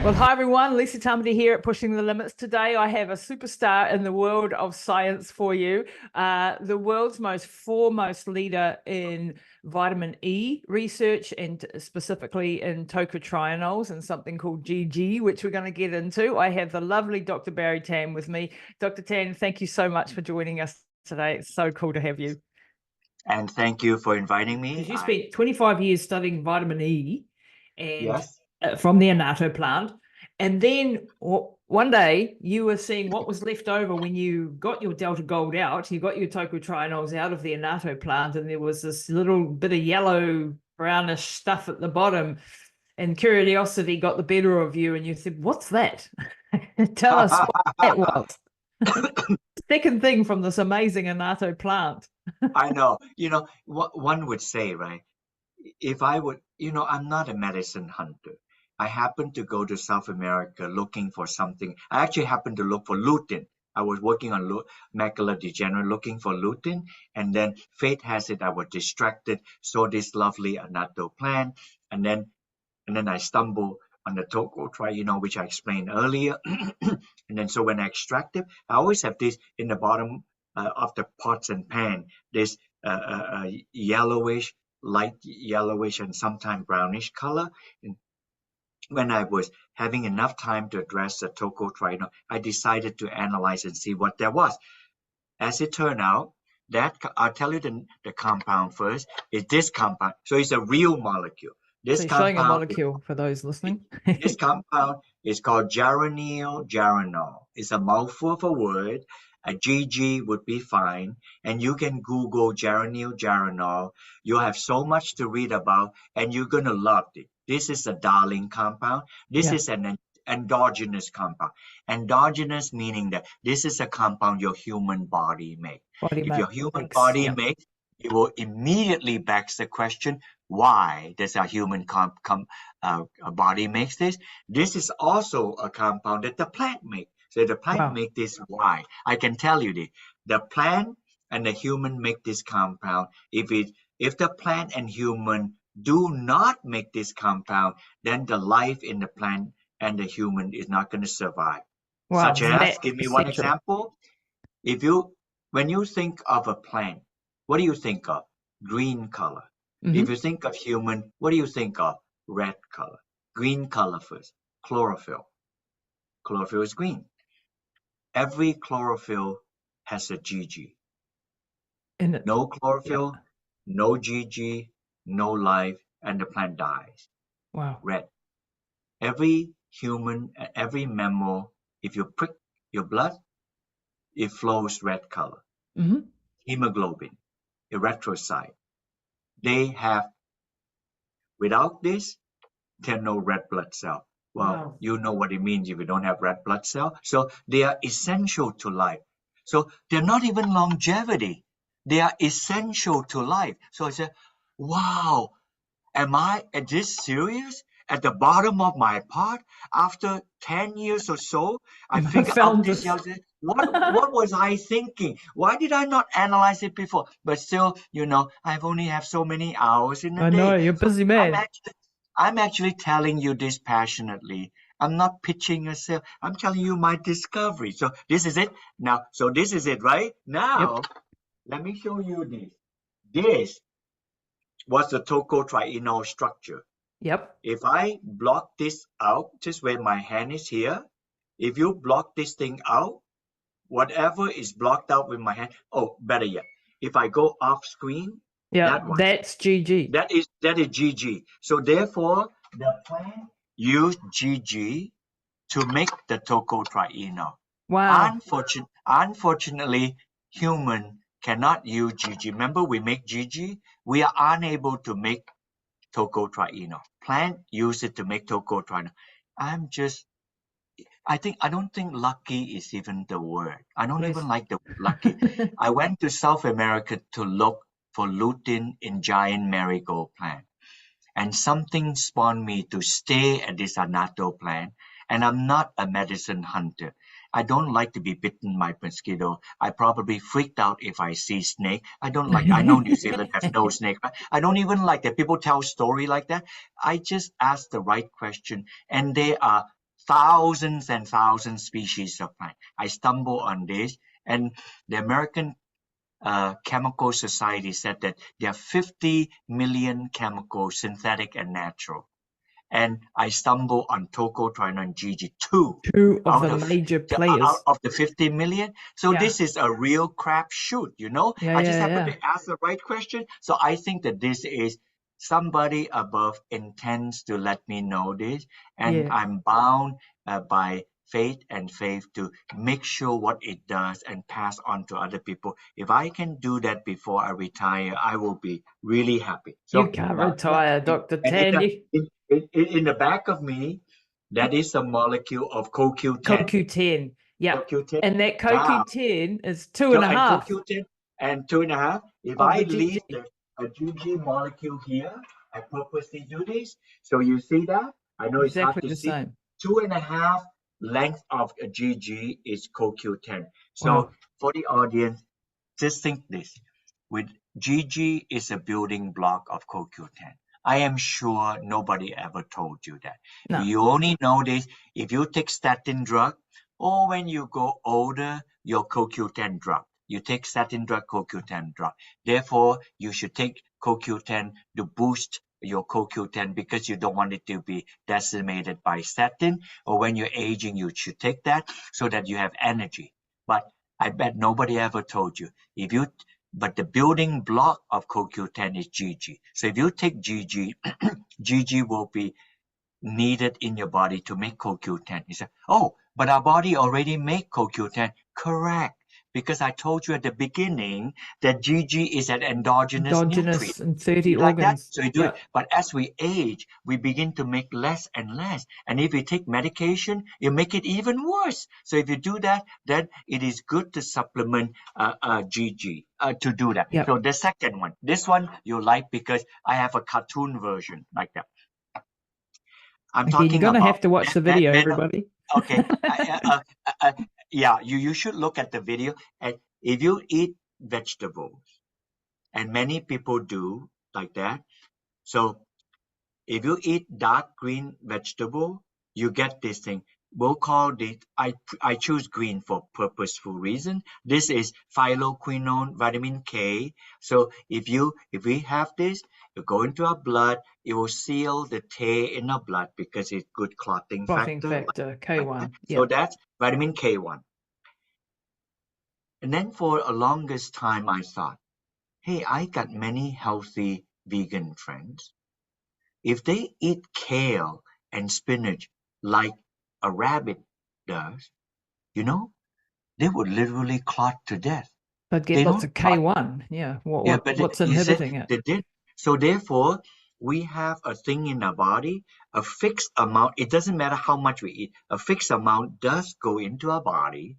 Well, hi everyone, Lisa Tamati here at Pushing the Limits. Today I have a superstar in the world of science for you, the world's most foremost leader in vitamin E research and specifically in tocotrienols and something called GG, which we're going to get into. I have the lovely Dr. Barrie Tan with me. Dr. Tan, thank you so much for joining us today. It's so cool to have you. And thank you for inviting me. Because you spent 25 years studying vitamin E and Yes. From the annatto plant. And then one day you were seeing what was left over when you got your Delta Gold out, you got your tocotrienols out of the annatto plant, and there was this little bit of yellow brownish stuff at the bottom. And curiosity got the better of you, and you said, "What's that?" Tell us what that was. Second thing from this amazing annatto plant. I know. What one would say, right? If I would, I'm not a medicine hunter. I happened to go to South America looking for something. I actually happened to look for lutein. I was working on macular degeneration, looking for lutein, and then fate has it, I was distracted, saw this lovely annatto plant, and then I stumbled on the tocotrienol, which I explained earlier. And then so when I extract it, I always have this in the bottom of the pots and pan, this yellowish, light yellowish, and sometimes brownish color. And when I was having enough time to address the tocotrienol, I decided to analyze and see what there was. As it turned out, I'll tell you the compound first, is this compound. So it's a real molecule. So you're showing a molecule for those listening. This compound is called Geranylgeraniol. It's a mouthful of a word. A GG would be fine. And you can Google Geranylgeraniol. You'll have so much to read about, and you're going to love it. This is a darling compound. This is an endogenous compound. Endogenous meaning that this is a compound your human body makes. If your human body makes, it will immediately begs the question, why does our human body makes this? This is also a compound that the plant makes. So the plant make this. Why? I can tell you this. The plant and the human make this compound. If the plant and human do not make this compound, then the life in the plant and the human is not going to survive. Such as, give me one example. When you think of a plant, what do you think of? Green color. If you think of human, what do you think of? Red color. Green color first. Chlorophyll. Chlorophyll is green. Every chlorophyll has a GG. No chlorophyll, no GG, no life, and the plant dies. Wow. Red. Every human, every mammal, if you prick your blood, it flows red color. Hemoglobin, erythrocyte. They have, without this, there are no red blood cell. Well, you know what it means if you don't have red blood cell. So they are essential to life. So they're not even longevity. They are essential to life. So I said, wow, am I at this serious? At the bottom of my pot, after 10 years or so, I figured out this. What was I thinking? Why did I not analyze it before? But still, I only have so many hours in a day. I know, you're a busy man. I'm actually telling you this passionately. I'm not pitching yourself. I'm telling you my discovery. So this is it. Now, so this is it, right? Now, let me show you this. This was the tocotrienol structure. Yep. If I block this out, just where my hand is here, if you block this thing out, whatever is blocked out with my hand, better yet, if I go off screen, that's GG. That is GG. So therefore, the plant used GG to make the tocotrienol. Wow. Unfortunately, human cannot use GG. Remember, we make GG. We are unable to make tocotrienol. Plant use it to make tocotrienol. I don't think lucky is even the word. I don't even like the word lucky. I went to South America to look for lutein in giant marigold plant. And something spawned me to stay at this annatto plant. And I'm not a medicine hunter. I don't like to be bitten by mosquito. I probably freaked out if I see snake. I know New Zealand has no snake. I don't even like that. People tell story like that. I just ask the right question. And they are thousands and thousands species of plant. I stumbled on this, and the American Chemical Society said that there are 50 million chemicals, synthetic and natural. And I stumbled on tocotrienol and GG, Two of out the of major out players. of the 50 million. So Yeah. this is a real crapshoot, you know. Yeah, I just yeah, happen yeah. to ask the right question. So I think that this is somebody above intends to let me know this, and Yeah. I'm bound by faith and faith to make sure what it does and pass on to other people. If I can do that before I retire, I will be really happy. So You can't retire, Dr. and Tan. in the back of me, that is a molecule of CoQ10. CoQ10. Yeah. CoQ10. And that Now, CoQ10 is 2.5. CoQ10 and 2.5. If Of I the leave GG. a GG molecule here, I purposely do this. So you see that? I know it's hard Exactly to the see. same. 2.5 length of a GG is CoQ10. So Wow. for the audience, just think this. With GG is a building block of CoQ10. I am sure nobody ever told you that. No. You only know this if you take statin drug, or when you go older, your CoQ10 drop. You take statin drug, CoQ10 drop. Therefore, you should take CoQ10 to boost your CoQ10 because you don't want it to be decimated by statin. Or when you're aging, you should take that so that you have energy. But I bet nobody ever told you. But the building block of CoQ10 is GG. So if you take GG, GG will be needed in your body to make CoQ10. You say, oh, but our body already make CoQ10. Correct. Because I told you at the beginning that GG is an endogenous nutrient. In 30 Like that, organs. so you do it. But as we age, we begin to make less and less. And if you take medication, you make it even worse. So if you do that, then it is good to supplement GG to do that. Yep. So the second one, this one you like because I have a cartoon version like that. I'm talking you're going to have to watch the video, everybody. Okay. Yeah, you should look at the video. And if you eat vegetables, and many people do like that. So if you eat dark green vegetable, you get this thing. We'll call this, I choose green for purposeful reason. This is phyloquinone, vitamin K. So if we have this, you go into our blood, it will seal the K in our blood because it's good clotting factor. K1. So that's vitamin K1. And then for a longest time, I thought, hey, I got many healthy vegan friends. If they eat kale and spinach like a rabbit does, they would literally clot to death. They'd get lots of K1. Yeah. What's inhibiting it? They did. So therefore, we have a thing in our body, a fixed amount. It doesn't matter how much we eat. A fixed amount does go into our body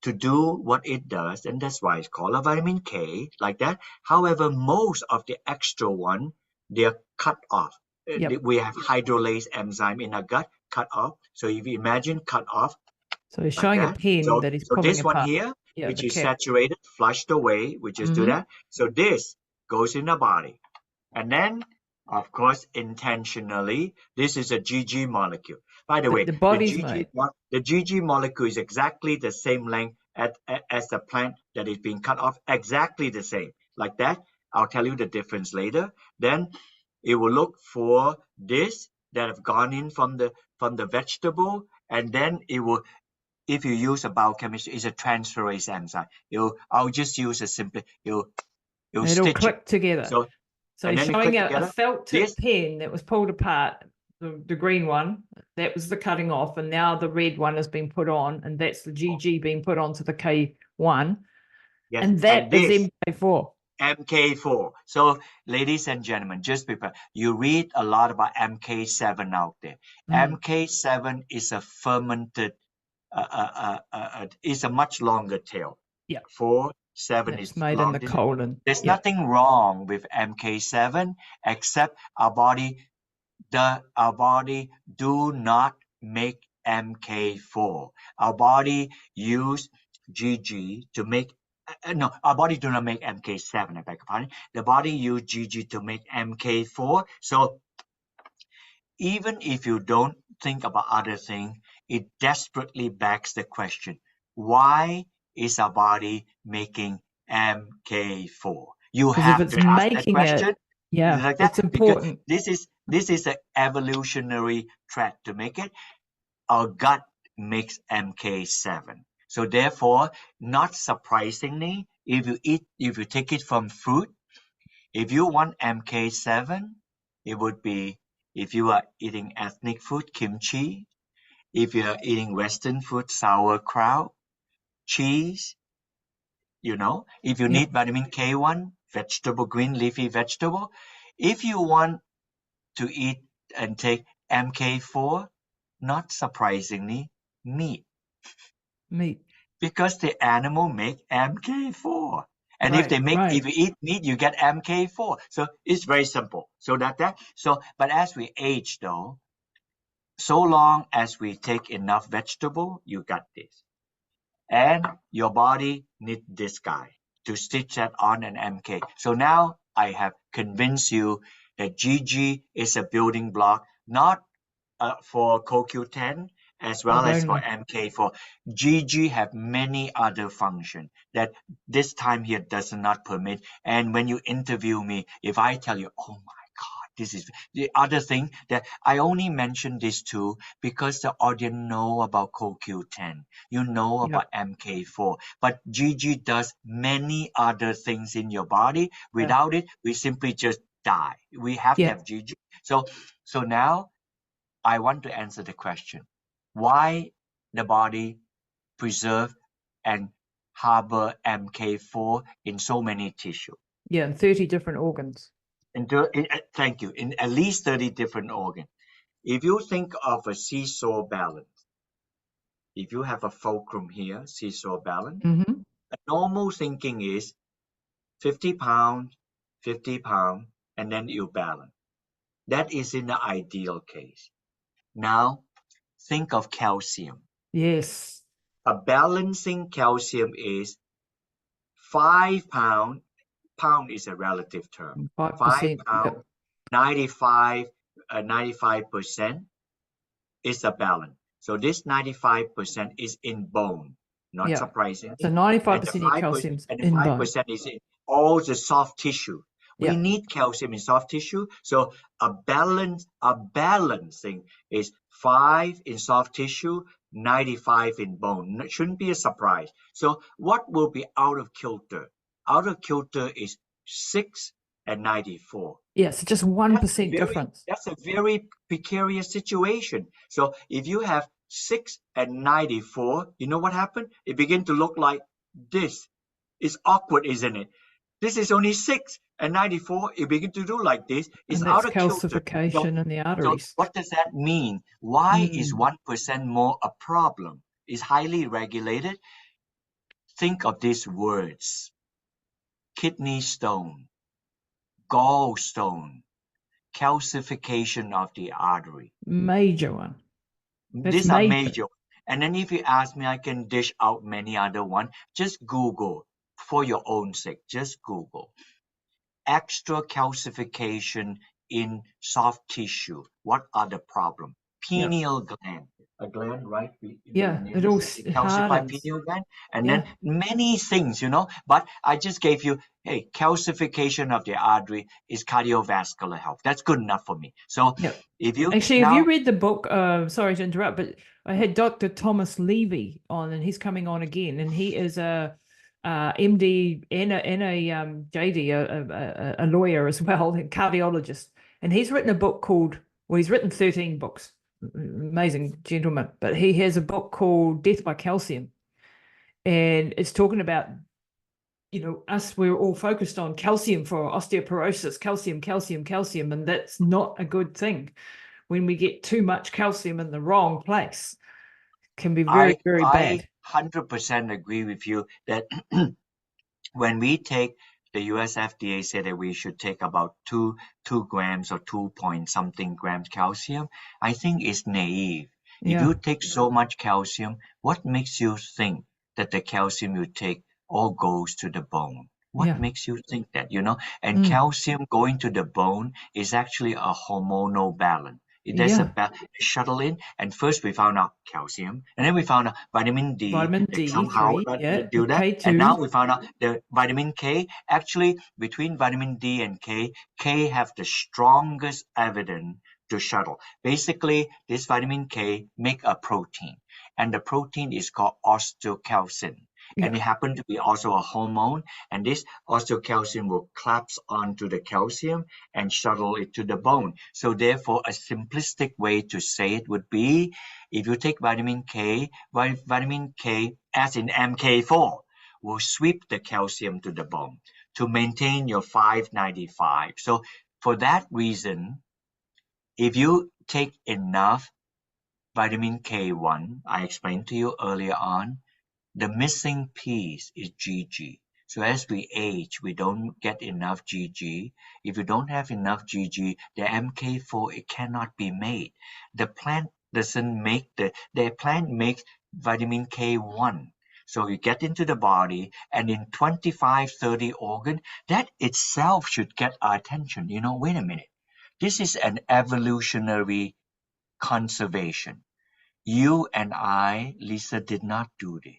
to do what it does, and that's why it's called a vitamin K, like that. However, most of the extra one, they're cut off. We have hydrolase enzyme in our gut, cut off. So if you imagine cut off. So he's showing a pen that he's pulling this apart. one here, which is saturated, flushed away, we just do that. So this goes in the body. And then, of course, intentionally, this is a GG molecule. By the way, the GG molecule is exactly the same length as the plant that is being cut off, exactly the same. Like that, I'll tell you the difference later. Then it will look for this that have gone in from the vegetable, and then it will, if you use a biochemistry, it's a transferase enzyme. I'll just use a simple, it'll click together. So he's showing a felt tip pen that was pulled apart, the green one, that was the cutting off, and now the red one has been put on, and that's the GG being put onto the K1. Yes. And that is MK4. MK4. So, ladies and gentlemen, just prepare. You read a lot about MK7 out there. MK7 is a fermented, is a much longer tail. Yeah. 4, 7 is made long. in the colon. There's nothing wrong with MK7 except our body do not make MK4. Our body use GG to make no, our body do not make MK7, I beg your pardon. The body use GG to make MK4. So even if you don't think about other things, it desperately begs the question, why is our body making MK4? You Because if have it's to ask that making question it, yeah, like that, it's because important. this is an evolutionary threat to make it. Our gut makes MK7. So therefore, not surprisingly, if you take it from fruit, if you want MK7, it would be if you are eating ethnic food, kimchi, if you are eating Western food, sauerkraut, cheese, if you Yeah, need vitamin K1, vegetable, green leafy vegetable. If you want to eat and take MK4, not surprisingly, meat, meat. because the animal make MK4. And if Right, if right. you eat meat, you get MK4. So it's very simple. But as we age though, so long as we take enough vegetable, you got this. And your body need this guy to stitch that on an MK. So now I have convinced you that GG is a building block, not for CoQ10 as well Not as for only. MK4. GG have many other functions that this time here does not permit. And when you interview me, if I tell you, oh my God, this is the other thing that I only mention this two because the audience know about CoQ10, you know Yeah, about MK4, but GG does many other things in your body. yeah, Without it, we simply just die. We have to yeah. have GG. So now I want to answer the question, why the body preserve and harbor MK4 in so many tissue. Yeah, and 30 different organs. Thank you. In at least 30 different organs. If you think of a seesaw balance, if you have a fulcrum here, seesaw balance, Mm-hmm. a normal thinking is 50 pounds, 50 pounds, and then you balance. That is in the ideal case. Now, think of calcium. Yes. A balancing calcium is 5 pound. Pound is a relative term. 5 5%. pound, Yep. 95, 95% is a balance. So this 95% is in bone, not Yeah. So surprisingly, and the 95% of your 5% calcium's and the in bone. 5% is in all the soft tissue. We Yeah. need calcium in soft tissue. So a balancing is 5 in soft tissue, 95 in bone. It shouldn't be a surprise. So what will be out of kilter? Out of kilter is 6 and 94. Yeah. So just 1% difference. That's a very precarious situation. So if you have 6 and 94, you know what happened? It begin to look like this. It's awkward, isn't it? This is only 6 and 94. You begin to do like this. It's And that's out of kilter. So, calcification in the so arteries. what does that mean? Why is Mm. 1% more a problem? Is highly regulated. Think of these words: kidney stone, gallstone, calcification of the artery. Major one. That's These are major. major. And then if you ask me, I can dish out many other ones. Just Google for your own sake. Just Google extra calcification in soft tissue. What are the problem? Yeah. Pineal gland, a gland right Yeah. It all beneath the calcified hardens. pineal gland, and then Yeah. many things, But I just gave you, hey, calcification of the artery is cardiovascular health. That's good enough for me. So Yeah. if you Actually, have you now, read the book? Sorry to interrupt, but I had Dr. Thomas Levy on, and he's coming on again, and he is a MD and a JD, a lawyer as well, a cardiologist, and he's written a book called, well, he's written 13 books, amazing gentleman, but he has a book called Death by Calcium, and it's talking about, we're all focused on calcium for osteoporosis, calcium, calcium, calcium, and that's not a good thing. When we get too much calcium in the wrong place, can be very, very I bad. 100% agree with you that when we take, the US FDA said that we should take about 2 grams or 2 point something grams calcium. I think it's naive. If Yeah. you take so much calcium, what makes you think that the calcium you take all goes to the bone? What Yeah. makes you think that, And Mm. calcium going to the bone is actually a hormonal balance. There's Yeah. a shuttle in, and first we found out calcium, and then we found out vitamin D Vitamin that somehow D3. Yeah. do that, and K2. now we found out the vitamin K. Actually, between vitamin D and K have the strongest evidence to shuttle. Basically, this vitamin K make a protein, and the protein is called osteocalcin. And Yeah. it happened to be also a hormone, and this osteocalcin will collapse onto the calcium and shuttle it to the bone. So therefore, a simplistic way to say it would be, if you take vitamin K, vitamin K, as in MK4, will sweep the calcium to the bone to maintain your 595. So for that reason, if you take enough vitamin K1, I explained to you earlier on, the missing piece is Gg. So as we age, we don't get enough Gg. If you don't have enough Gg, the MK4, it cannot be made. The plant doesn't make the plant makes vitamin K1. So you get into the body, and in 25, 30 organ, that itself should get our attention. Wait a minute. This is an evolutionary conservation. You and I, Lisa, did not do this.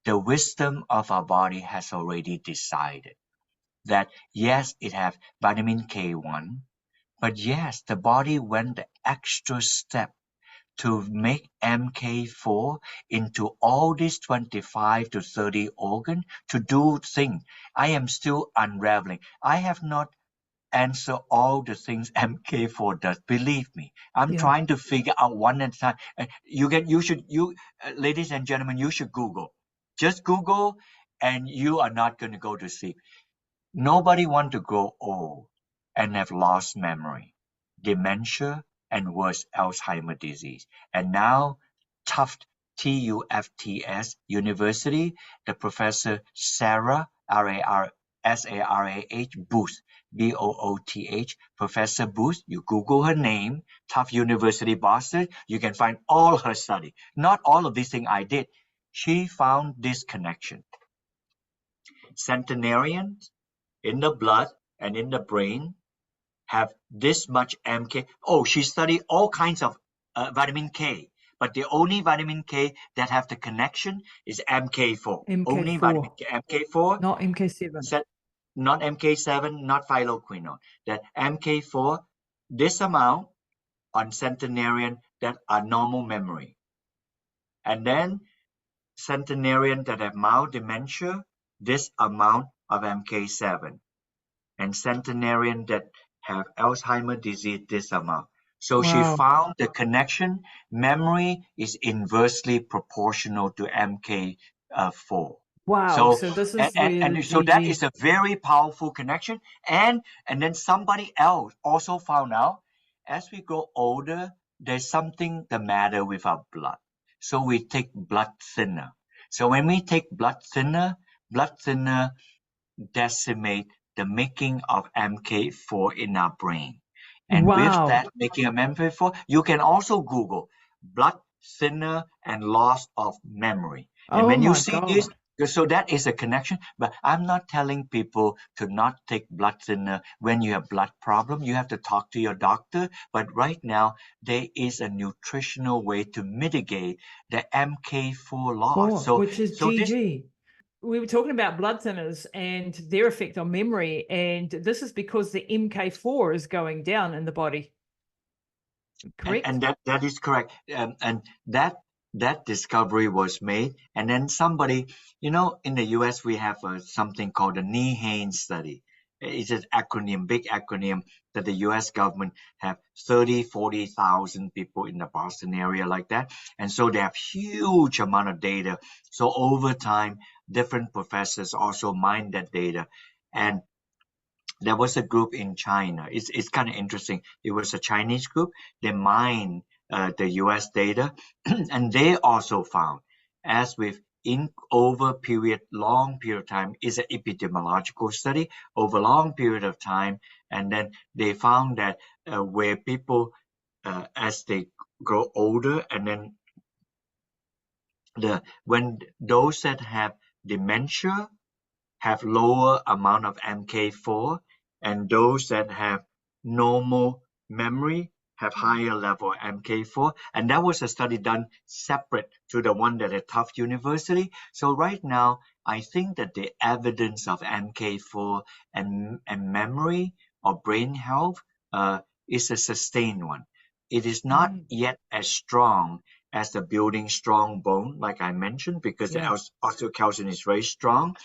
The wisdom of our body has already decided that yes, it has vitamin K1, but yes, the body went the extra step to make MK4 into all these 25 to 30 organ to do things. I am still unraveling. I have not answered all the things MK4 does. Believe me, I'm Yeah. trying to figure out one at a time. Ladies and gentlemen, you should Google. Just Google, and you are not going to go to sleep. Nobody wants to grow old and have lost memory, dementia, and worse, Alzheimer's disease. And now, Tufts University, the Professor Sarah, Sarah Booth, Booth, Professor Booth, you Google her name, Tufts University, Boston, you can find all her study. Not all of these things I did. She found this connection. Centenarians in the blood and in the brain have this much MK. Oh, she studied all kinds of vitamin K, but the only vitamin K that have the connection is MK4. Only vitamin MK4. MK4, Not MK7. not MK7, not phyloquinol. That MK4, this amount on centenarian that are normal memory. And then centenarian that have mild dementia, this amount of MK7. And centenarian that have Alzheimer's disease, this amount. So she Wow. found the connection. Memory is inversely proportional to MK4. Wow. So this is where the So that GG. is a very powerful connection. And then somebody else also found out, as we grow older, there's something the matter with our blood. So we take blood thinner. So when we take blood thinner decimate the making of MK4 in our brain. And with Wow. that making of MK4, you can also Google blood thinner and loss of memory. And Oh when you my see this, God. so that is a connection. But I'm not telling people to not take blood thinner when you have blood problem. You have to talk to your doctor. But right now, there is a nutritional way to mitigate the MK4 loss. Which is So this GG. We were talking about blood thinners and their effect on memory, and this is because the MK4 is going down in the body. Correct? And that is correct. And that discovery was made, and then somebody, in the US we have something called the Knee-Hain study. It's an acronym, big acronym that the US government have 40,000 people in the Boston area like that. And so they have huge amount of data. So over time, different professors also mine that data. And there was a group in China. It's kind of interesting. It was a Chinese group. They mined the US data, and they also found, as with long period of time, is an epidemiological study over long period of time, and then they found that where people, as they grow older, and then when those that have dementia have lower amount of MK4, and those that have normal memory have higher level of MK4, and that was a study done separate to the one that at Tufts University. So right now, I think that the evidence of MK4 and memory or brain health is a sustained one. It is not yet as strong as the building strong bone, like I mentioned, because the osteocalcin is very strong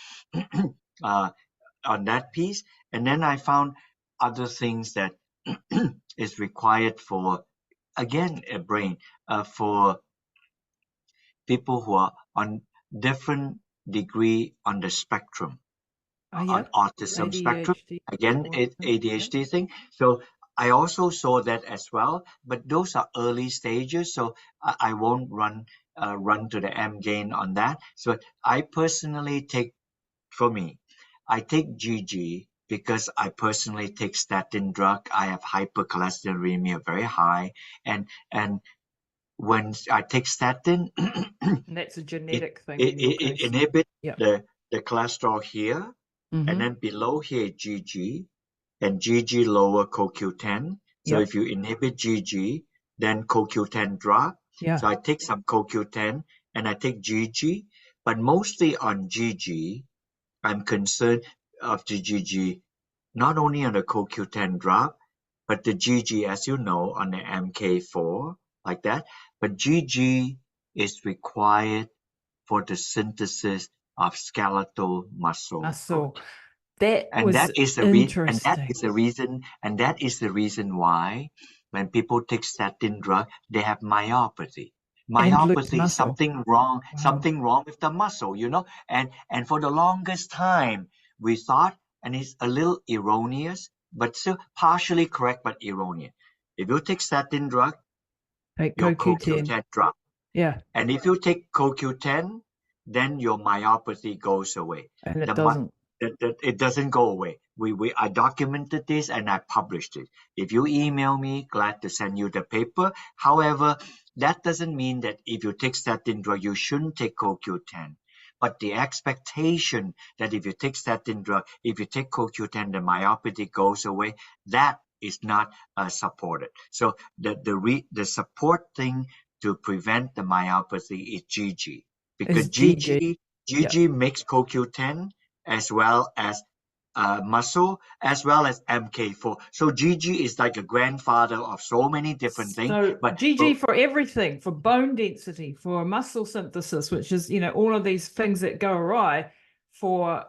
on that piece. And then I found other things that is required for, again, a brain, for people who are on different degree on the spectrum, on autism spectrum, again, ADHD thing. So I also saw that as well, but those are early stages, so I won't run to the M gain on that. So I personally take, for me, I take GG because I personally take statin drug. I have hypercholesterolemia very high, and when I take statin, and that's a genetic thing. It inhibits the cholesterol here, and then below here GG, and GG lower CoQ10. So if you inhibit GG, then CoQ10 drop. So I take some CoQ10 and I take GG, but mostly on GG, I'm concerned of the GG, not only on the CoQ10 drop, but the GG, as you know, on the MK4, like that. But GG is required for the synthesis of skeletal muscle. That is the reason why when people take statin drug, they have myopathy. Myopathy is something wrong with the muscle, you know. And for the longest time, we thought, and it's a little erroneous, but still partially correct, but erroneous. If you take statin drug, your CoQ10 drop. And if you take CoQ10, then your myopathy goes away. And it doesn't. It doesn't go away. I documented this and I published it. If you email me, glad to send you the paper. However, that doesn't mean that if you take statin drug, you shouldn't take CoQ10. But the expectation that if you take statin drug, if you take CoQ10, the myopathy goes away, that is not supported. So the support thing to prevent the myopathy is GG, because GG makes CoQ10 as well as muscle, as well as MK4. So GG is like a grandfather of so many different things. So GG for everything, for bone density, for muscle synthesis, which is, you know, all of these things that go awry for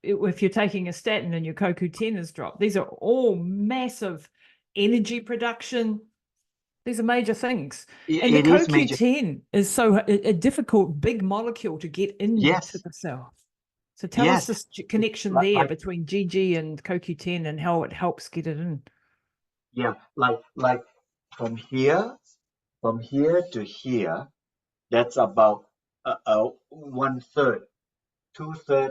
if you're taking a statin and your CoQ10 is dropped. These are all massive energy production. These are major things. And the CoQ10 is so a difficult, big molecule to get into the cell. So tell us this connection there between GG and CoQ10 and how it helps get it in. Yeah, like from here to here, that's about 1/3, 2/3,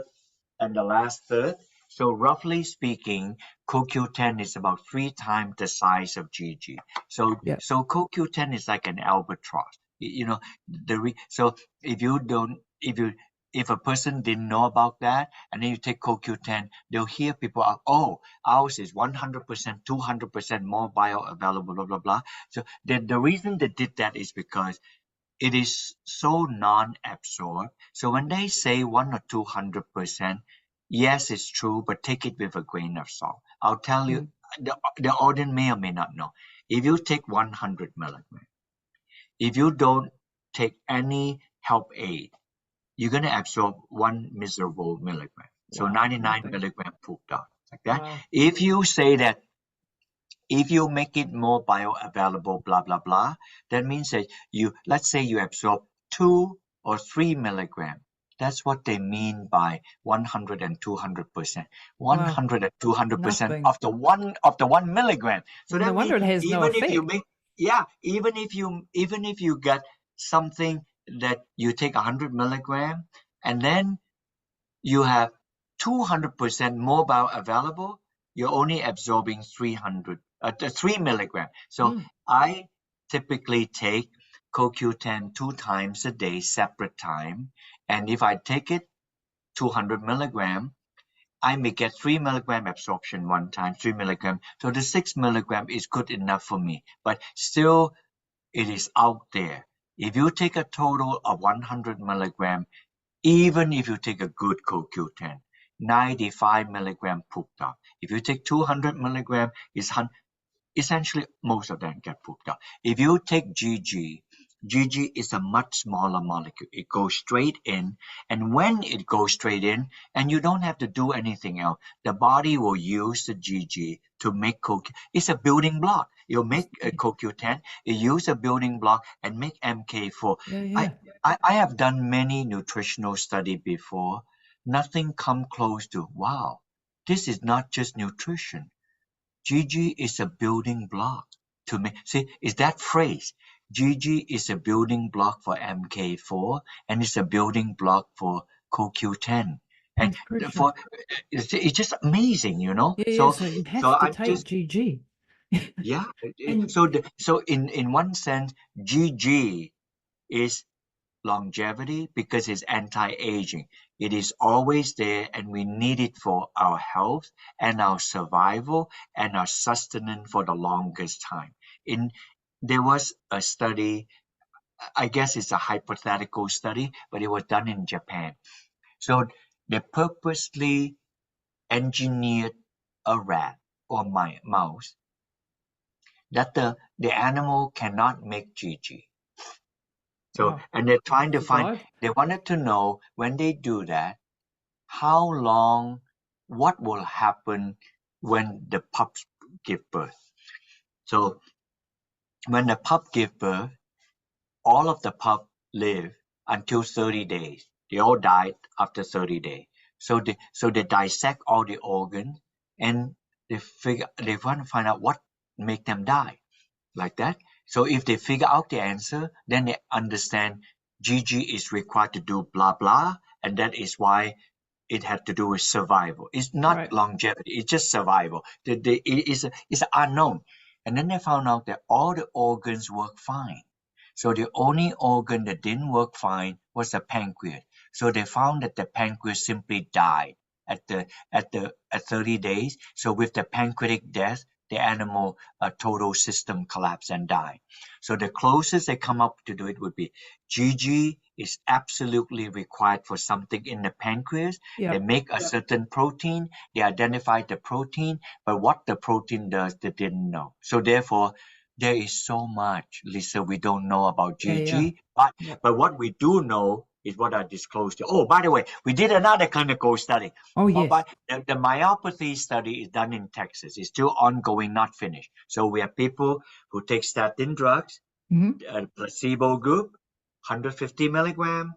and the last third. So roughly speaking, CoQ10 is about 3 times the size of GG. So CoQ10 is like an albatross. You know, so if a person didn't know about that, and then you take CoQ10, they'll hear people, oh, ours is 100%, 200% more bioavailable, blah, blah, blah. So the reason they did that is because it is so non-absorbed. So when they say 100 or 200%, yes, it's true, but take it with a grain of salt. I'll tell you, the audience may or may not know. If you take 100 milligrams, if you don't take any help aid, you're going to absorb 1 miserable milligram. So 99 milligram pooped out, like that. If you say that, if you make it more bioavailable, blah, blah, blah, that means that let's say you absorb 2 or 3 milligram. That's what they mean by 100 and 200%. 100 and 200% of the 1 milligram. So that means even if you get something that you take 100 milligram and then you have 200% more bioavailable, you're only absorbing 3 milligram. So I typically take CoQ10 2 times a day, separate time. And if I take it 200 milligram, I may get 3 milligram absorption one time, 3 milligram. So the 6 milligram is good enough for me, but still it is out there. If you take a total of 100 milligram, even if you take a good CoQ10, 95 milligram pooped out. If you take 200 milligram, essentially most of them get pooped out. If you take GG is a much smaller molecule. It goes straight in, and when it goes straight in, and you don't have to do anything else, the body will use the GG to make CoQ. It's a building block. You'll make a CoQ10, you use a building block and make MK4. I have done many nutritional study before. Nothing come close to, wow, this is not just nutrition. GG is a building block to make. See, is that phrase? GG is a building block for MK4 and it's a building block for CoQ10. And for it's just amazing, you know. So you have to take GG. Yeah. So in one sense, GG is longevity because it's anti-aging. It is always there and we need it for our health and our survival and our sustenance for the longest time. There was a study, I guess it's a hypothetical study, but it was done in Japan. So they purposely engineered a rat or mouse that the animal cannot make GG. So, and they're trying to find, they wanted to know when they do that, how long, what will happen when the pups give birth. So, when the pup give birth, all of the pup live until 30 days. They all died after 30 days. So they dissect all the organs and they want to find out what make them die like that. So if they figure out the answer, then they understand GG is required to do blah, blah. And that is why it had to do with survival. It's not longevity. It's just survival. It's unknown. And then they found out that all the organs work fine. So the only organ that didn't work fine was the pancreas. So they found that the pancreas simply died at 30 days. So with the pancreatic death, the animal total system collapse and die. So the closest they come up to do it would be GG is absolutely required for something in the pancreas. They make a certain protein, they identify the protein, but what the protein does, they didn't know. So therefore, there is so much, Lisa, we don't know about GG, but what we do know is what I disclosed to you. Oh, by the way, we did another clinical study. Oh, yes. But the myopathy study is done in Texas. It's still ongoing, not finished. So we have people who take statin drugs, a placebo group, 150 milligram,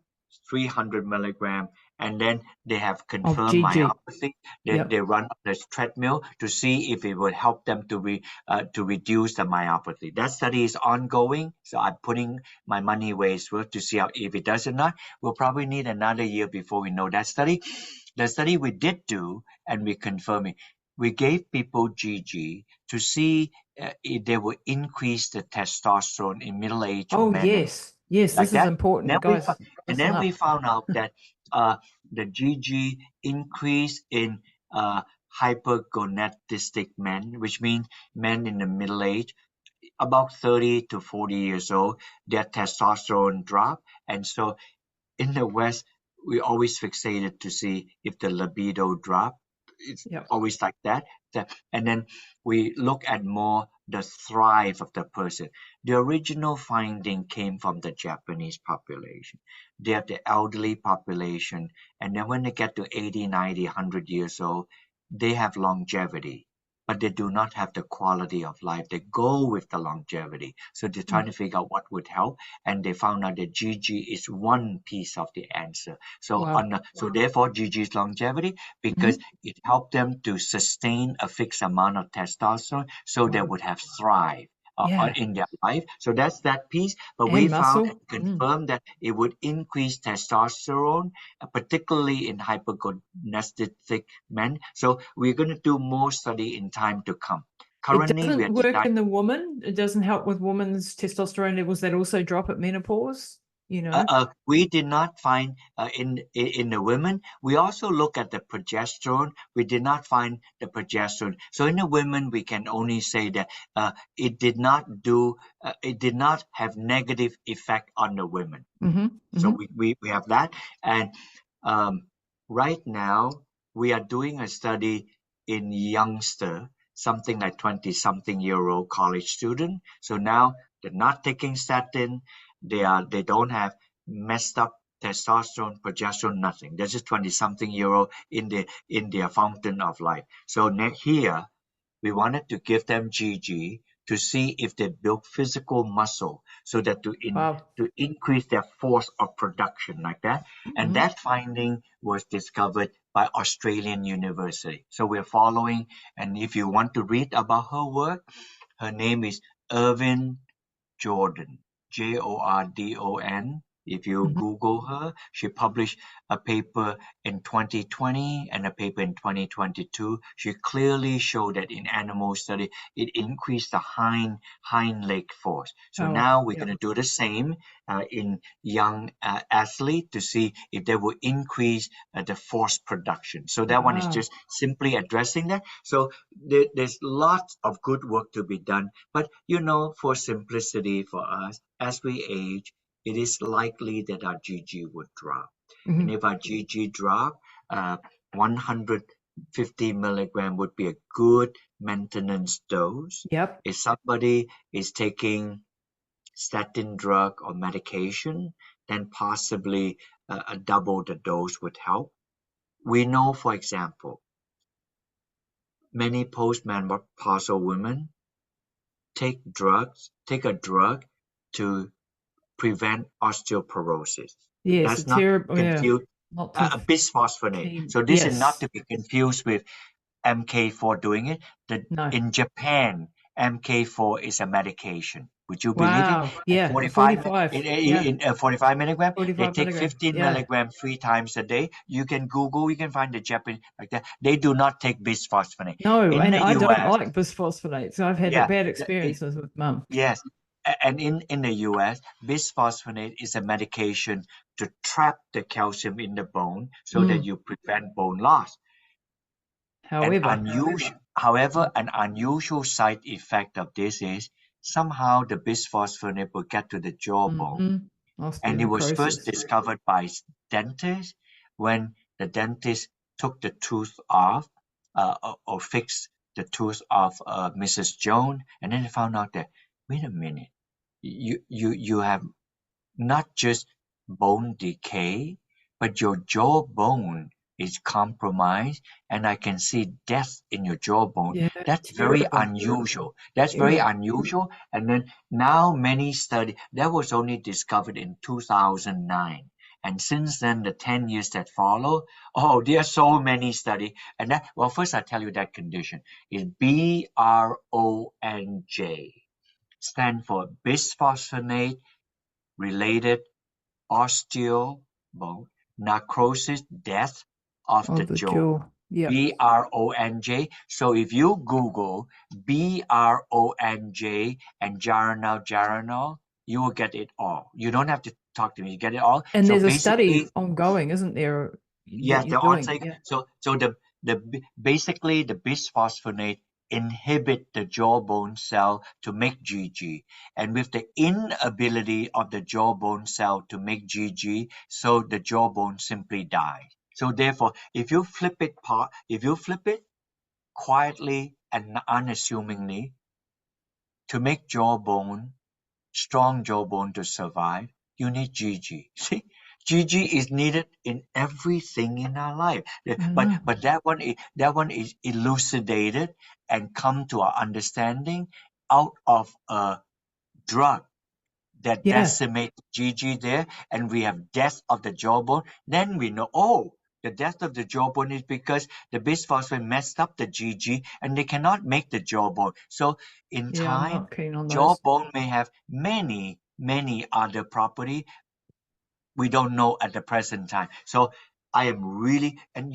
300 milligram, and then they have confirmed myopathy. They run the treadmill to see if it would help them to reduce the myopathy. That study is ongoing, so I'm putting my money where it's worth to see if it does or not. We'll probably need another year before we know that study. The study we did do, and we confirm it, we gave people GG to see if they would increase the testosterone in middle-aged men. Oh, yes. Yes, like this is important, guys. And then we found out that the GG increase in hypergonadistic men, which means men in the middle age, about 30 to 40 years old, their testosterone drop. And so in the West, we always fixated to see if the libido drop. It's always like that. And then we look at more the thrive of the person. The original finding came from the Japanese population. They have the elderly population, and then when they get to 80, 90, 100 years old, they have longevity, but they do not have the quality of life. They go with the longevity. So they're trying to figure out what would help, and they found out that GG is one piece of the answer. So so therefore GG is longevity because it helped them to sustain a fixed amount of testosterone so they would have thrive in their life. So that's that piece. But we found and confirmed that it would increase testosterone, particularly in hypergonadistic men. So we're going to do more study in time to come. Currently, it doesn't work in the woman. It doesn't help with women's testosterone levels that also drop at menopause. you know? We did not find in the women. We also look at the progesterone. We did not find the progesterone. So in the women, we can only say that it did not have negative effect on the women. So we have that. And right now, we are doing a study in youngster, something like 20-something-year-old college student. So now they're not taking statin. They don't have messed up testosterone, progesterone, nothing. They're just 20-something-year-old in their fountain of life. So here, we wanted to give them GG to see if they build physical muscle so that to increase their force of production like that. And that finding was discovered by Australian University. So we're following, and if you want to read about her work, her name is Irvin Jordan, Jordon. If you Google her, she published a paper in 2020 and a paper in 2022. She clearly showed that in animal study, it increased the hind leg force. So now we're going to do the same in young athlete to see if they will increase the force production. So that one is just simply addressing that. So there's lots of good work to be done. But, for simplicity for us, as we age, it is likely that our GG would drop. And if our GG drop, 150 milligram would be a good maintenance dose. Yep. If somebody is taking statin drug or medication, then possibly double the dose would help. We know, for example, many postmenopausal women take a drug to prevent osteoporosis. Yes, That's not confused. Bisphosphonate. So this is not to be confused with MK4 doing it. In Japan, MK4 is a medication. Would you believe it? Yeah, 45 milligram. 45 They take 15 milligram 3 times a day. You can Google, you can find the Japanese like that. They do not take bisphosphonate. No, and I don't like bisphosphonates. I've had bad experiences with mum. Yes. And in the US, bisphosphonate is a medication to trap the calcium in the bone so that you prevent bone loss. However, an unusual side effect of this is somehow the bisphosphonate will get to the jawbone. And it was first discovered by dentists when the dentist took the tooth off or fixed the tooth of Mrs. Jones, and then they found out that, wait a minute, you have not just bone decay, but your jawbone is compromised, and I can see death in your jawbone. Yeah, that's very unusual. That's very unusual. And then now many studies, that was only discovered in 2009. And since then, the 10 years that follow, there are so many studies. And that, first I'll tell you that condition is BRONJ. Stand for bisphosphonate related osteobone necrosis, death of the jaw. BRONJ. So if you Google BRONJ and Geranylgeraniol, you will get it all. You don't have to talk to me. You get it all. And there's a study ongoing, isn't there? Yes, they're ongoing. So basically the bisphosphonate inhibit the jawbone cell to make GG, and with the inability of the jawbone cell to make GG, so the jawbone simply dies. So therefore, if you flip it quietly and unassumingly, to make strong jawbone to survive, you need GG. See, GG is needed in everything in our life. But that one is elucidated and come to our understanding out of a drug that decimates GG there, and we have death of the jawbone. Then we know, the death of the jawbone is because the bisphosphonate messed up the GG and they cannot make the jawbone. So in time, jawbone may have many other properties we don't know at the present time. So I am really, and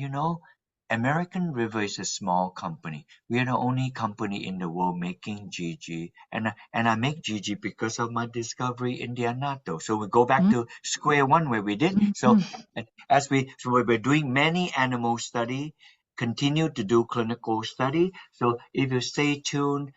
American River is a small company. We are the only company in the world making GG, and I make GG because of my discovery in the annatto. So we go back to square one where we did. So we're doing many animal study, continue to do clinical study. So if you stay tuned,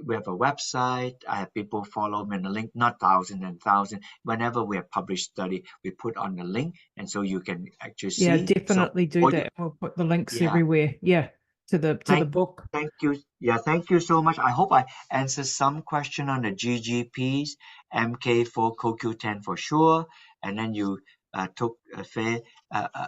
we have a website. I have people follow me on the link, not thousands and thousands. Whenever we have published study, we put on the link, and so you can actually Yeah, see. definitely do that. We'll put the links everywhere. Yeah, to the book. Thank you. Yeah, thank you so much. I hope I answered some question on the GGPs, MK for CoQ10 for sure, and then you took a fair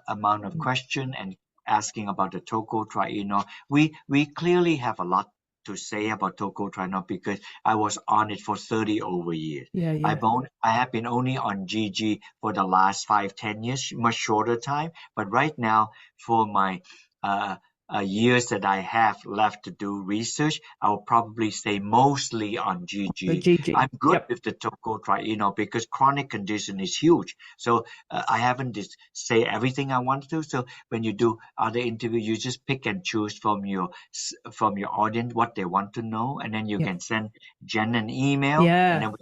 amount of question and asking about the tocotrienol. We clearly have a lot to say about tocotrienol because I was on it for 30 over years. Yeah. I have been only on GG for the last 5-10 years, much shorter time. But right now, for my years that I have left to do research, I'll probably stay mostly on GG. GG. I'm good with the tocotrienol because chronic condition is huge. So I haven't say everything I want to. So when you do other interview, you just pick and choose from your audience what they want to know, and then you can send Jen an email, and then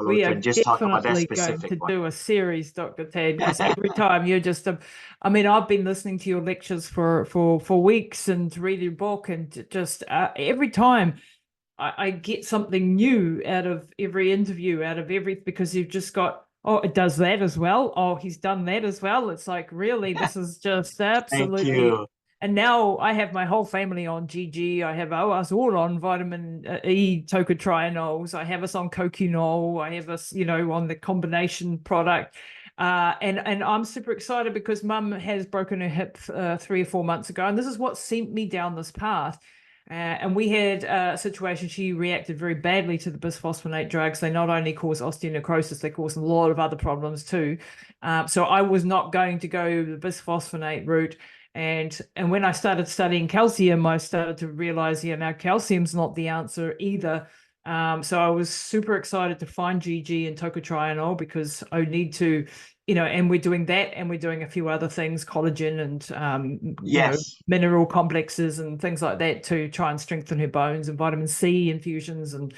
we are can just talk about that definitely going specific to one. do a series, Dr. Tan, because every time you're just, I mean, I've been listening to your lectures for weeks and reading your book, and just every time I get something new out of every interview, because you've just got, oh, it does that as well. Oh, he's done that as well. It's like, really, this is just absolutely. Thank you. And now I have my whole family on GG. I have us all on vitamin E tocotrienols. I have us on coquinol. I have us, on the combination product. And I'm super excited because Mum has broken her hip 3 or 4 months ago. And this is what sent me down this path. And we had a situation, she reacted very badly to the bisphosphonate drugs. They not only cause osteonecrosis, they cause a lot of other problems too. So I was not going to go the bisphosphonate route. And when I started studying calcium, I started to realize, now calcium's not the answer either. So I was super excited to find GG and tocotrienol because I need to, and we're doing that, and we're doing a few other things, collagen and mineral complexes and things like that to try and strengthen her bones, and vitamin C infusions, and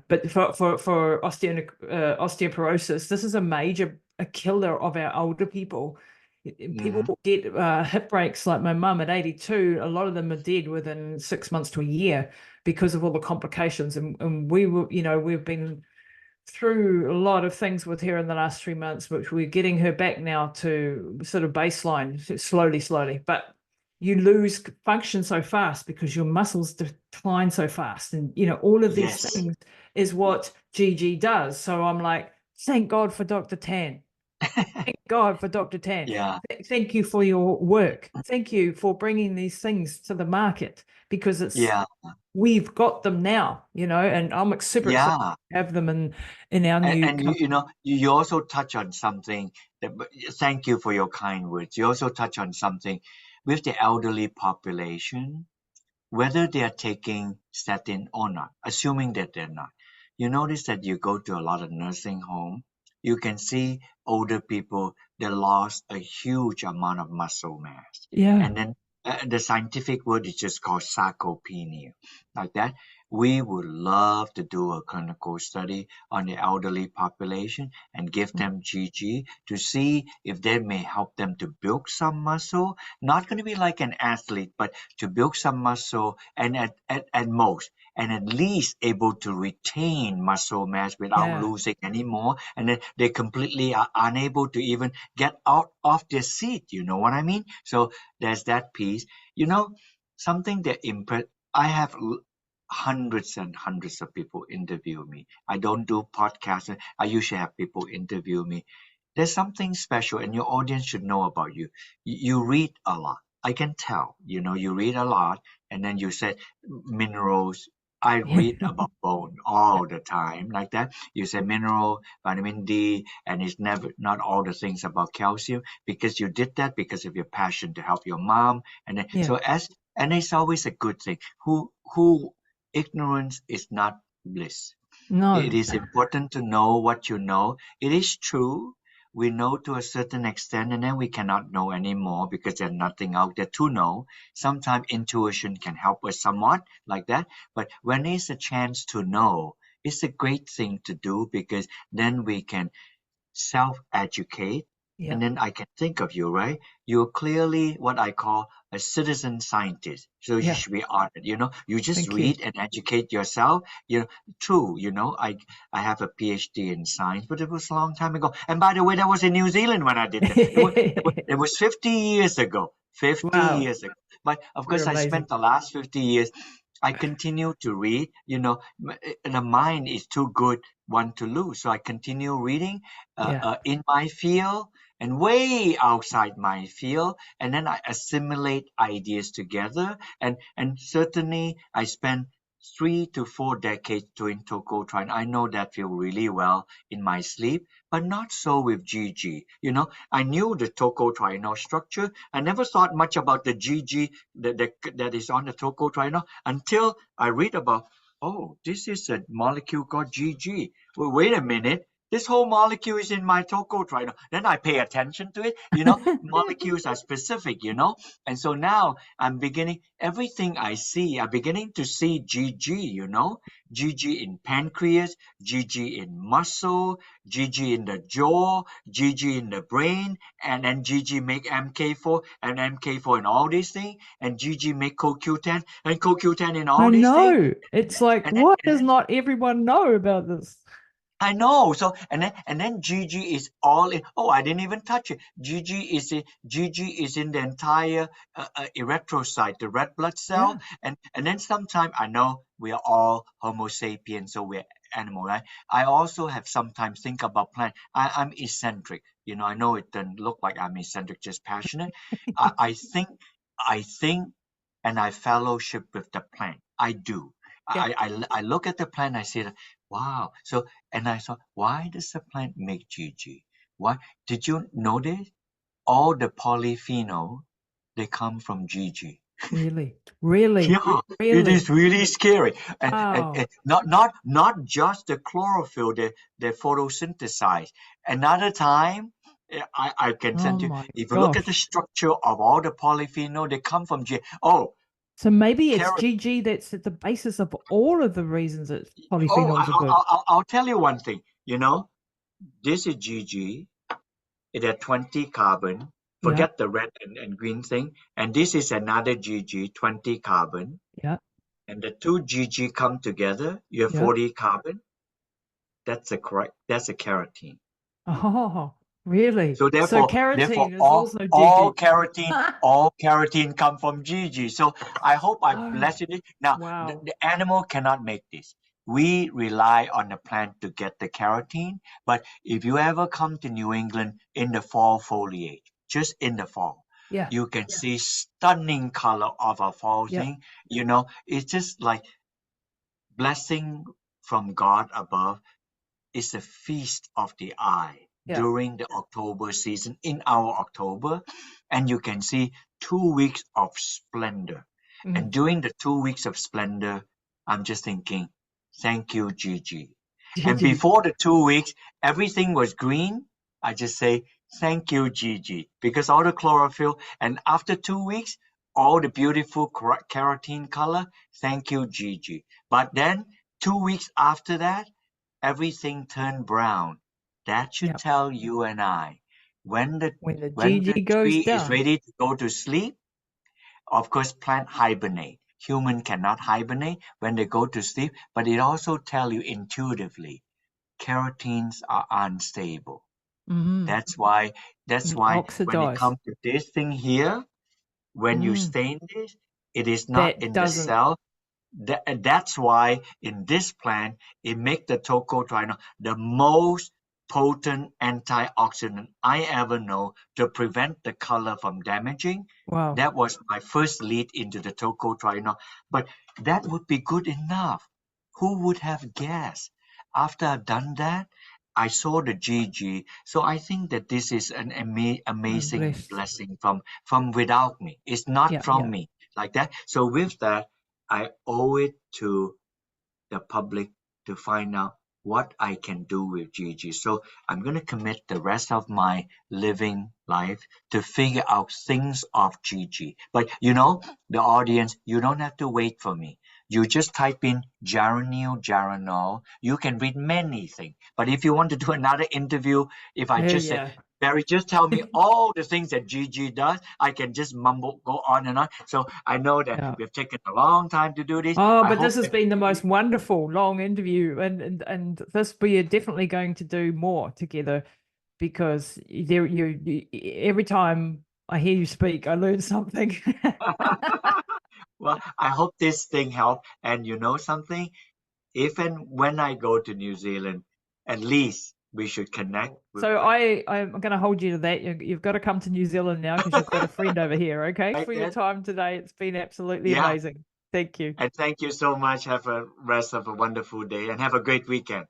but for osteoporosis, this is a killer of our older people. People get hip breaks like my mum at 82. A lot of them are dead within 6 months to a year because of all the complications. And we were, we've been through a lot of things with her in the last 3 months, which we're getting her back now to sort of baseline slowly. But you lose function so fast because your muscles decline so fast. And, all of these things is what GG does. So I'm like, thank God for Dr. Tan. Thank God for Dr. Tan. Yeah. Thank you for your work. Thank you for bringing these things to the market because we've got them now, and I'm super excited to have them in our new company. And you also touch on something thank you for your kind words. You also touch on something with the elderly population, whether they are taking statin or not, assuming that they're not. You notice that you go to a lot of nursing home, you can see older people, they lost a huge amount of muscle mass. Yeah. And then the scientific word is just called sarcopenia. Like that, we would love to do a clinical study on the elderly population and give them GG to see if that may help them to build some muscle. Not going to be like an athlete, but to build some muscle and at most, and at least able to retain muscle mass without losing any more. And then they completely are unable to even get out of their seat. You know what I mean? So there's that piece. Something that I have hundreds and hundreds of people interview me. I don't do podcasts. I usually have people interview me. There's something special, and your audience should know about you. You read a lot. I can tell. You read a lot, and then you said minerals. I read about bone all the time, like that. You say mineral, vitamin D, and it's not all the things about calcium, because you did that because of your passion to help your mom, and then and it's always a good thing. Who ignorance is not bliss. No, it is important to know what you know. It is true. we know to a certain extent, and then we cannot know anymore because there's nothing out there to know. Sometimes intuition can help us somewhat like that. But when there's a chance to know, it's a great thing to do because then we can self-educate. Yeah. And then I can think of you, right? You're clearly what I call a citizen scientist. So you Yeah. should be honored, you just Thank read you. and educate yourself. True, I have a PhD in science, but it was a long time ago. And by the way, that was in New Zealand when I did that. It was 50 years ago. 50 Wow. years ago. But of You're course, I amazing. spent the last 50 years, I continue to read, the mind is too good one to lose. So I continue reading Yeah. in my field and way outside my field, and then I assimilate ideas together. And certainly I spent 3 to 4 decades doing tocotrienol. I know that feel really well in my sleep, but not so with GG. I knew the tocotrienol structure. I never thought much about the GG that is on the tocotrienol until I read about, oh, this is a molecule called GG. Well, wait a minute. This whole molecule is in my tocotrienol. Then I pay attention to it. Molecules are specific, And so now I'm beginning, everything I see, I'm beginning to see GG, GG in pancreas, GG in muscle, GG in the jaw, GG in the brain, and then GG make MK4 and MK4 in all these things, and GG make CoQ10 and CoQ10 in I all these things. know. It's like, And why then, does not everyone know about this? I know. So and then GG is all in. Oh, I didn't even touch it. GG is in the entire erythrocyte, the red blood cell. Yeah. And then sometimes I know we are all Homo sapiens, so we're animal, right? I also have sometimes think about plant. I'm eccentric. I know it doesn't look like I'm eccentric, just passionate. I think, and I fellowship with the plant. I do. Yeah. I look at the plant. I say, wow. So, and I thought, why does the plant make GG? Why did you notice all the polyphenol? They come from GG. Really? Really? Yeah, it Really? is really scary. And Wow. not just the chlorophyll, the photosynthesize. Another time, I can Oh send you. my If you look at the gosh. structure of all the polyphenol, they come from G. Oh, So maybe it's carrot. GG that's at the basis of all of the reasons that Oh, polyphenols are good. I'll tell you one thing. This is GG. It had 20 carbon. Yeah. Forget the red and green thing. And this is another GG, 20 carbon. Yeah. And the two GG come together. You have Yeah. 40 carbon. That's a carotene. Oh, really? So So therefore, carotene is all also all GG. carotene, all carotene come from GG. So I hope I Oh, blessed it. Now wow. the animal cannot make this. We rely on the plant to get the carotene. But if you ever come to New England in the fall foliage, just in the fall, Yeah. you can see stunning color of a fall Yeah. thing. It's just like blessing from God above. Is a feast of the eye Yeah. during the October season in our October, and you can see 2 weeks of splendor. And during the 2 weeks of splendor, I'm just thinking, thank you, Gigi. And GG. before the 2 weeks, everything was green. I just say, thank you, Gigi, because all the chlorophyll, and after 2 weeks, all the beautiful carotene color, thank you, Gigi. But then 2 weeks after that, everything turned brown. That should Yeah. tell you and I when the When the when the GG goes tree is down. ready to go to sleep. Of course, plant hibernate. Human cannot hibernate when they go to sleep, but it also tell you intuitively carotenes are unstable. Mm-hmm. That's why when it Oxidize. comes to this thing here, when you Mm. stain this, it is not That in the doesn't. cell. That's why in this plant, it makes the tocotrienol the most potent antioxidant I ever know to prevent the color from damaging. Wow. That was my first lead into the tocotrienol. But that would be good enough. Who would have guessed? After I've done that, I saw the GG. So I think that this is an I'm amazing blessed. blessing from without me. It's not Yeah. from Yeah. me like that. So with that, I owe it to the public to find out what I can do with Gigi. So I'm going to commit the rest of my living life to figure out things of Gigi. But the audience, you don't have to wait for me. You just type in Geranylgeraniol. You can read many things. But if you want to do another interview, if I just say, Barrie, just tell me all the things that Gigi does, I can just mumble, go on and on. So I know that we've taken a long time to do this. Oh, but this has been the most wonderful long interview, and this we are definitely going to do more together, because every time I hear you speak, I learn something. Well, I hope this thing helped. And you know something? If and when I go to New Zealand, at least we should connect. So I'm going to hold you to that. You've got to come to New Zealand now, because you've got a friend over here. Okay, for your time today. It's been absolutely amazing. Thank you. And thank you so much. Have a rest of a wonderful day and have a great weekend.